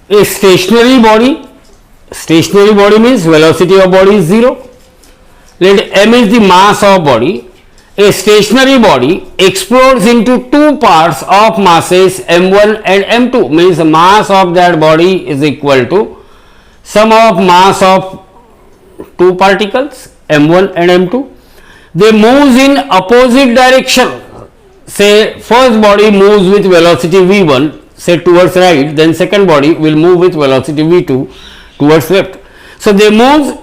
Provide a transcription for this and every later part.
A stationary body means velocity of body is 0. Let m is the mass of body. A stationary body explodes into two parts of masses m1 and m2, means the mass of that body is equal to sum of mass of two particles m1 and m2. They move in opposite direction. Say first body moves with velocity v1, say towards right, then second body will move with velocity v2 towards left. So they move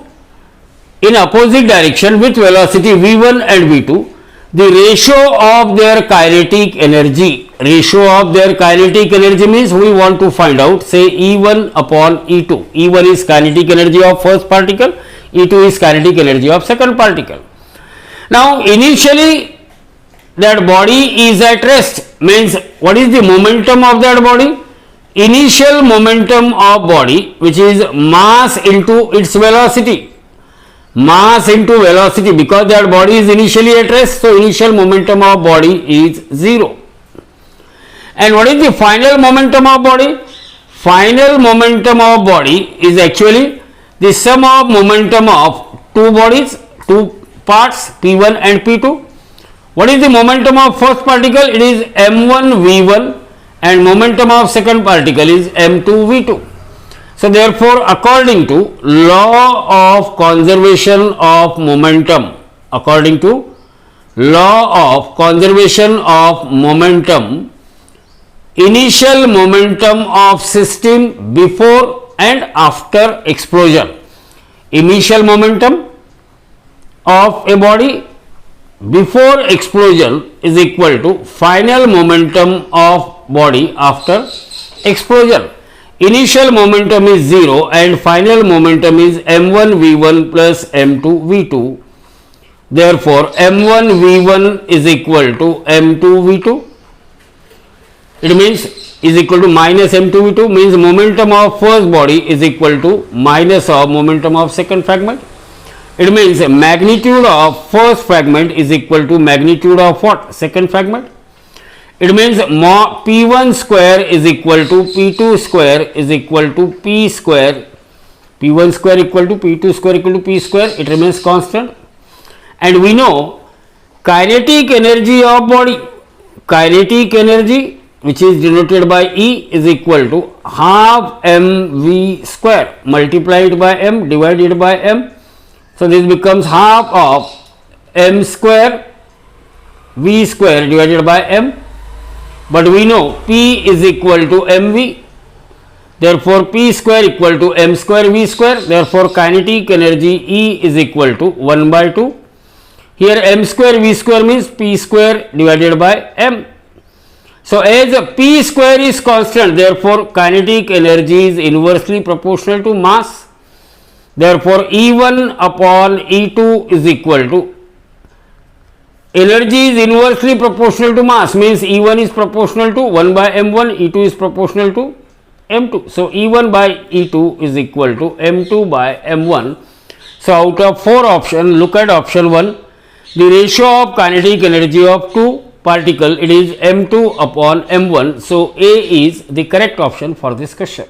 in opposite direction with velocity v1 and v2. The ratio of their kinetic energy means we want to find out, say E1 upon E2. E1 is kinetic energy of first particle, E2 is kinetic energy of second particle. Now initially that body is at rest, means what is the momentum of that body? Initial momentum of body, which is mass into its velocity. Mass into velocity, because that body is initially at rest, so initial momentum of body is 0. And what is the final momentum of body? Final momentum of body is actually the sum of momentum of two bodies, two parts P1 and P2. What is the momentum of first particle? It is m1 v1 and momentum of second particle is m2 v2. So therefore, according to law of conservation of momentum, initial momentum of system before and after explosion, initial momentum of a body before explosion is equal to final momentum of body after explosion. Initial momentum is 0 and final momentum is m1 v1 plus m2 v2. Therefore, m1 v1 is equal to m2 v2. It means is equal to minus m2 v2, means momentum of first body is equal to minus of momentum of second fragment. It means magnitude of first fragment is equal to magnitude of what? Second fragment. It means P1 square is equal to P2 square is equal to P square. P1 square equal to P2 square equal to P square. It remains constant. And we know kinetic energy of body, kinetic energy which is denoted by E is equal to half mv square multiplied by m divided by m. So this becomes half of m square v square divided by m. But we know P is equal to mv, therefore P square equal to m square v square, therefore kinetic energy E is equal to 1 by 2. Here m square v square means P square divided by m. So as P square is constant, therefore kinetic energy is inversely proportional to mass. Therefore E1 upon E2 is equal to, energy is inversely proportional to mass, means E1 is proportional to 1 by m1, E2 is proportional to m2. So E1 by E2 is equal to m2 by m1. So out of 4 options, look at option 1. The ratio of kinetic energy of two particle, it is m2 upon m1. So A is the correct option for this question.